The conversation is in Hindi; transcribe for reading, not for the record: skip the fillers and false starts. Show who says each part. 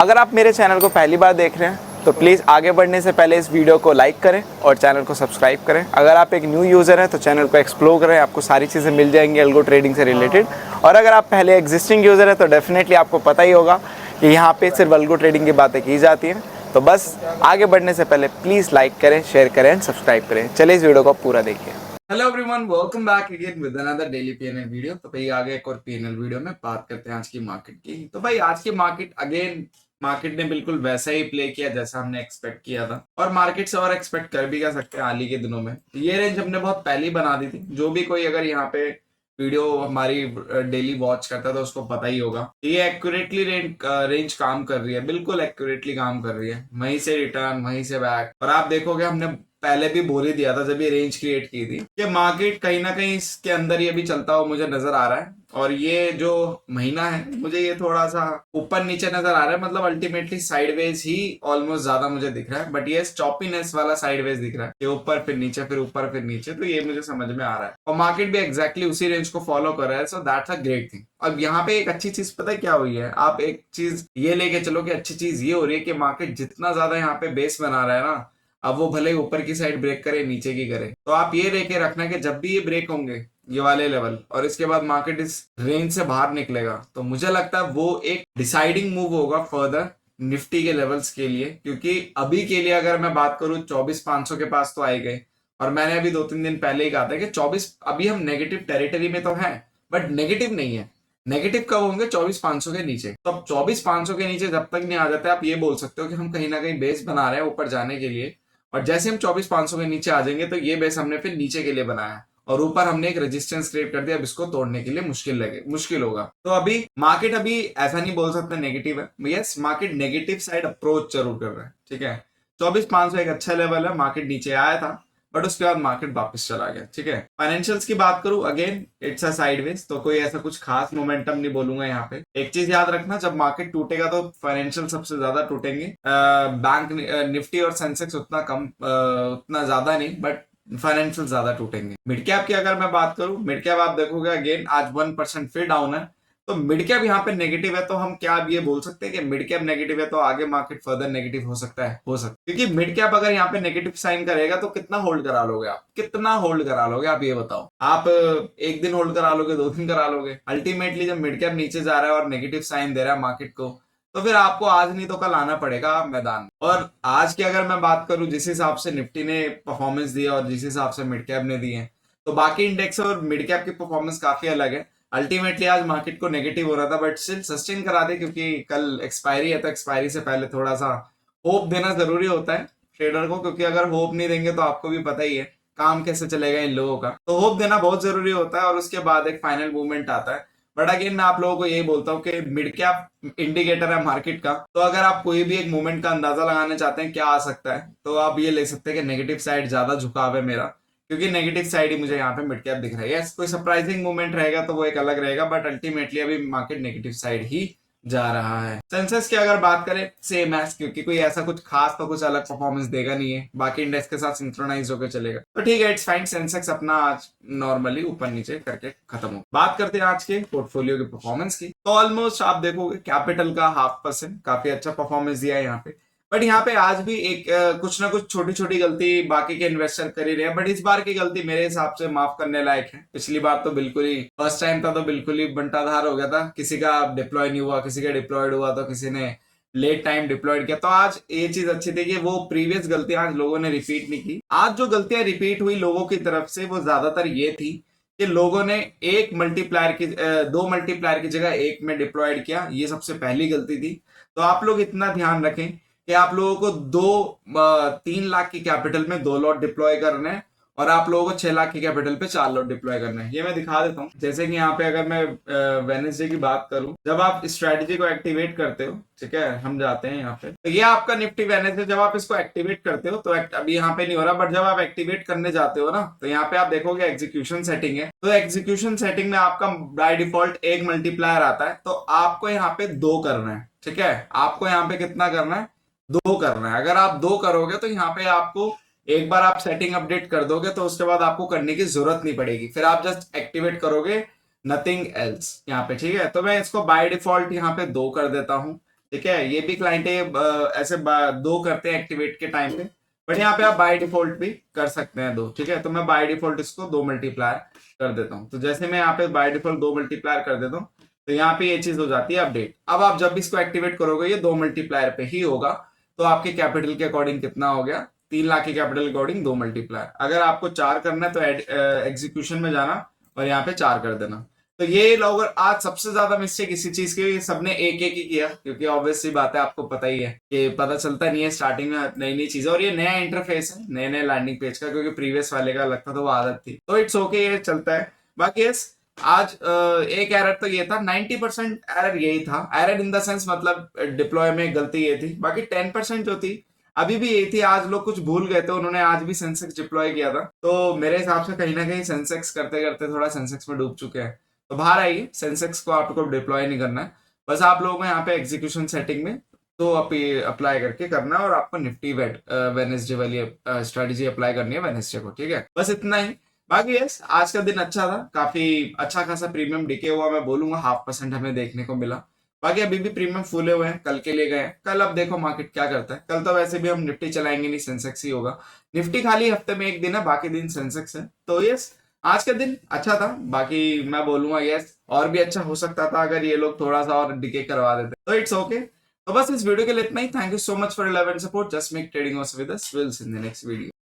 Speaker 1: अगर आप मेरे चैनल को पहली बार देख रहे हैं तो प्लीज़ आगे बढ़ने से पहले इस वीडियो को लाइक करें और चैनल को सब्सक्राइब करें। अगर आप एक न्यू यूज़र हैं तो चैनल को एक्सप्लोर करें, आपको सारी चीज़ें मिल जाएंगी अल्गो ट्रेडिंग से रिलेटेड। और अगर आप पहले एग्जिस्टिंग यूज़र हैं तो डेफिनेटली आपको पता ही होगा कि यहाँ पे सिर्फ अल्गो ट्रेडिंग की बातें की जाती हैं। तो बस आगे बढ़ने से पहले प्लीज़ लाइक करें, शेयर करें एंड सब्सक्राइब करें। चलिए इस वीडियो को पूरा देखिए।
Speaker 2: Hello everyone, welcome back again with another daily PNL video. तो भाई आगे एक और पीएनएल वीडियो में बात करते हैं आज की मार्केट की। तो भाई आज की मार्केट ने बिल्कुल वैसा ही प्ले किया जैसा हमने एक्सपेक्ट किया था, और मार्केट से और एक्सपेक्ट कर भी क्या सकते हैं। हाल ही के दिनों में ये रेंज हमने बहुत पहले ही बना दी थी। जो भी कोई अगर यहाँ पे वीडियो हमारी डेली वॉच करता है तो उसको पता ही होगा ये एक्यूरेटली रेंज काम कर रही है, बिल्कुल एक्यूरेटली काम कर रही है। वहीं से रिटर्न, वहीं से बैक। और आप देखोगे हमने पहले भी बोल ही दिया था जब ये रेंज क्रिएट की थी कि मार्केट कहीं ना कहीं इसके अंदर ये भी चलता हुआ मुझे नजर आ रहा है। और ये जो महीना है मुझे ये थोड़ा सा ऊपर नीचे नजर आ रहा है, मतलब अल्टीमेटली साइडवेज ही ऑलमोस्ट ज्यादा मुझे दिख रहा है। बट ये चॉपीनेस वाला साइडवेज दिख रहा है कि ऊपर फिर नीचे, फिर ऊपर फिर नीचे। तो ये मुझे समझ में आ रहा है और मार्केट भी एग्जैक्टली उसी रेंज को फॉलो कर रहा है। So that's a great thing. अब यहाँ पे एक अच्छी चीज पता है क्या हुई है? आप एक चीज ये लेके चलो कि अच्छी चीज ये हो रही है कि मार्केट जितना ज्यादा यहाँ पे बेस बना रहा है ना, अब वो भले ऊपर की साइड ब्रेक करे, नीचे की करे, तो आप ये लेके रखना कि जब भी ये ब्रेक होंगे ये वाले लेवल और इसके बाद मार्केट इस रेंज से बाहर निकलेगा, तो मुझे लगता है वो एक डिसाइडिंग मूव होगा फर्दर निफ्टी के लेवल्स के लिए। क्योंकि अभी के लिए अगर मैं बात करूं 24,500 के पास तो आए गए, और मैंने अभी 2-3 दिन पहले ही कहा था कि 24 अभी हम नेगेटिव टेरिटरी में तो हैं, बट नेगेटिव नहीं है। नेगेटिव कब होंगे? 24,500 के नीचे। तो अब 24,500 के नीचे जब तक नहीं आ जाते, आप ये बोल सकते हो कि हम कहीं ना कहीं बेस बना रहे हैं ऊपर जाने के लिए। और जैसे हम 24,500 के नीचे आ जाएंगे तो ये बेस हमने फिर नीचे के लिए बनाया है और ऊपर हमने एक रेजिस्टेंस क्रिएट कर दिया। अब इसको तोड़ने के लिए मुश्किल होगा। तो अभी मार्केट अभी ऐसा नहीं बोल सकते नेगेटिव है। Yes, market negative side approach जरूर कर रहा है, ठीक है। 24,500 एक अच्छा लेवल है। मार्केट नीचे आया था बट उसके बाद मार्केट वापस चला गया, ठीक है। फाइनेंशियल्स की बात करूं, अगेन इट्स अ साइडवेज, तो कोई ऐसा कुछ खास मोमेंटम नहीं बोलूंगा यहाँ पे। एक चीज याद रखना, जब मार्केट टूटेगा तो फाइनेंशियल सबसे ज्यादा टूटेंगे। बैंक निफ्टी और सेंसेक्स उतना कम, उतना ज्यादा नहीं, बट फाइनेंशियल ज्यादा टूटेंगे। मिड कैप की अगर मैं बात करूं, मिड कैप आप देखोगे अगेन आज 1% फिर डाउन है। तो मिड कैप यहाँ पे नेगेटिव है, तो हम क्या अब ये बोल सकते हैं कि मिड कैप नेगेटिव है तो आगे मार्केट फर्दर नेगेटिव हो सकता है? हो सकता है, क्योंकि मिड कैप अगर यहाँ पे नेगेटिव साइन करेगा तो कितना होल्ड करा लोगे आप? कितना होल्ड करा लोगे आप ये बताओ? आप एक दिन होल्ड करा लोगे, 2 दिन करा लोगे? अल्टीमेटली जब मिड कैप नीचे जा रहा है और नेगेटिव साइन दे रहा है मार्केट को, तो फिर आपको आज नहीं तो कल आना पड़ेगा मैदान। और आज की अगर मैं बात करूं, जिस हिसाब से निफ्टी ने परफॉर्मेंस दी और जिस हिसाब से मिड कैप ने दी है, तो बाकी इंडेक्स और मिड कैप की परफॉर्मेंस काफी अलग है। अल्टीमेटली आज मार्केट को नेगेटिव हो रहा था बट स्टिल सस्टेन करा दे, क्योंकि कल एक्सपायरी है तो एक्सपायरी से पहले थोड़ा सा होप देना जरूरी होता है ट्रेडर को। क्योंकि अगर होप नहीं देंगे तो आपको भी पता ही है काम कैसे चलेगा इन लोगों का। तो होप देना बहुत जरूरी होता है और उसके बाद एक फाइनल मूवमेंट आता है। बट अगेन मैं आप लोगों को यही बोलता हूँ कि मिड कैप इंडिकेटर है मार्केट का। तो अगर आप कोई भी एक मूवमेंट का अंदाजा लगाना चाहते हैं क्या आ सकता है, तो आप ये ले सकते हैं कि नेगेटिव साइड ज्यादा झुकाव है मेरा, क्योंकि नेगेटिव साइड ही मुझे यहाँ पे मिड कैप दिख रहा है। यस, कोई सरप्राइजिंग मूवमेंट रहेगा तो वो एक अलग रहेगा, बट अल्टीमेटली अभी मार्केट नेगेटिव साइड ही जा रहा है। सेंसेक्स की अगर बात करें, सेम है, क्योंकि कोई ऐसा कुछ खास तो कुछ अलग परफॉर्मेंस देगा नहीं है, बाकी इंडेक्स के साथ सिंक्रोनाइज होकर चलेगा। तो ठीक है, इट्स फाइन। सेंसेक्स अपना आज नॉर्मली ऊपर नीचे करके खत्म हो। बात करते हैं आज के पोर्टफोलियो की परफॉर्मेंस की। तो ऑलमोस्ट आप देखोगे कैपिटल का 0.5% काफी अच्छा परफॉर्मेंस दिया है यहाँ पे। बट यहाँ पे आज भी एक कुछ ना कुछ छोटी छोटी गलती बाकी के इन्वेस्टर कर ही रहे हैं। बट इस बार की गलती मेरे हिसाब से माफ करने लायक है। पिछली बार तो बिल्कुल ही फर्स्ट टाइम था तो बिल्कुल ही बंटाधार हो गया था। किसी का डिप्लॉय नहीं हुआ, किसी का डिप्लॉयड हुआ तो किसी ने लेट टाइम डिप्लॉयड किया। तो आज ये चीज अच्छी थी कि वो प्रीवियस गलतियां आज लोगों ने रिपीट नहीं की। आज जो गलतियां रिपीट हुई लोगों की तरफ से वो ज्यादातर ये थी कि लोगों ने एक मल्टीप्लायर की 2 मल्टीप्लायर की जगह एक में डिप्लॉयड किया। ये सबसे पहली गलती थी। तो आप लोग इतना ध्यान रखें कि आप लोगों को 3 लाख की कैपिटल में 2 लॉट डिप्लॉय करना है और आप लोगों को 6 लाख की कैपिटल पे 4 लॉट डिप्लॉय करना है। ये मैं दिखा देता हूँ। जैसे कि यहाँ पे अगर मैं वेडनेसडे की बात करूं, जब आप स्ट्रेटजी को एक्टिवेट करते हो, ठीक है, हम जाते हैं यहाँ पे, तो ये आपका निफ्टी वेडनेसडे। जब आप इसको एक्टिवेट करते हो तो अभी यहाँ पे नहीं हो रहा, बट जब आप एक्टिवेट करने जाते हो ना, तो यहाँ पे आप देखोगे एग्जीक्यूशन सेटिंग है। तो एग्जीक्यूशन सेटिंग में आपका बाय डिफॉल्ट एक मल्टीप्लायर आता है, तो आपको यहाँ पे 2 करना है, ठीक है। आपको यहाँ पे कितना करना है? 2 करना है। अगर आप 2 करोगे तो यहाँ पे आपको एक बार आप सेटिंग अपडेट कर दोगे तो उसके बाद आपको करने की जरूरत नहीं पड़ेगी। फिर आप जस्ट एक्टिवेट करोगे, नथिंग एल्स यहाँ पे, ठीक है। तो मैं इसको बाय डिफॉल्ट यहाँ पे 2 कर देता हूँ। ठीक है, ये भी क्लाइंट ऐसे दो करते हैं एक्टिवेट के टाइम पे, बट यहाँ पे आप बाय डिफॉल्ट भी कर सकते हैं दो। ठीक है, तो मैं बाय डिफॉल्ट इसको 2 मल्टीप्लायर कर देता हूँ। तो जैसे मैं यहाँ पे बाय डिफॉल्ट 2 मल्टीप्लायर कर देता हूँ, तो यहाँ पे ये चीज हो जाती है अपडेट। अब आप जब इसको एक्टिवेट करोगे ये 2 मल्टीप्लायर पे ही होगा। तो आपके कैपिटल के अकॉर्डिंग कितना हो गया, 3 लाख के कैपिटल के अकॉर्डिंग 2 मल्टीप्लायर। अगर आपको 4 करना है तो एग्जीक्यूशन में जाना और यहाँ पे 4 कर देना। तो ये लोग आज सबसे ज्यादा मिस्टेक इसी चीज की, सबने एक एक ही किया, क्योंकि ऑब्वियस सी बात है, आपको पता ही है कि पता चलता नहीं है स्टार्टिंग में नई नई चीजें, और ये नया इंटरफेस है नए नए लैंडिंग पेज का, क्योंकि प्रीवियस वाले का लगता था वो आदत थी। तो इट्स ओके, ये चलता है। बाकी यस, आज एक एरर तो ये था, 90% एरर यही था। एरर इन द सेंस मतलब डिप्लॉय में गलती ये थी, बाकी 10% जो थी अभी भी यही थी। आज लोग कुछ भूल गए थे, उन्होंने आज भी सेंसेक्स डिप्लॉय किया था, तो मेरे हिसाब से कहीं ना कहीं सेंसेक्स करते करते थोड़ा सेंसेक्स में डूब चुके हैं। तो बाहर आइए, सेंसेक्स को आपको डिप्लॉय नहीं करना है, बस आप लोगों को यहाँ पे एग्जीक्यूशन सेटिंग में तो अप्लाई करके करना है, और आपको निफ्टी वेडनेसडे वाली स्ट्रेटेजी अप्लाई करनी है वेडनेसडे को। ठीक है, बस इतना ही। बाकी यस, आज का दिन अच्छा था, काफी अच्छा खासा प्रीमियम डिके हुआ, मैं बोलूंगा 0.5% हमें देखने को मिला। बाकी अभी भी प्रीमियम फूले हुए हैं, कल के लिए गए। कल अब देखो मार्केट क्या करता है। कल तो वैसे भी हम निफ्टी चलाएंगे नहीं, सेंसेक्स ही होगा। निफ्टी खाली हफ्ते में एक दिन है, बाकी दिन सेंसेक्स है। तो यस, आज का दिन अच्छा था। बाकी मैं बोलूंगा यस, और भी अच्छा हो सकता था अगर ये लोग थोड़ा सा और डिके करवा देते, तो इट्स ओके। तो बस इस वीडियो के लिए इतना ही। Thank you so much for love and support. Just make trading also with us. Will see in the next video.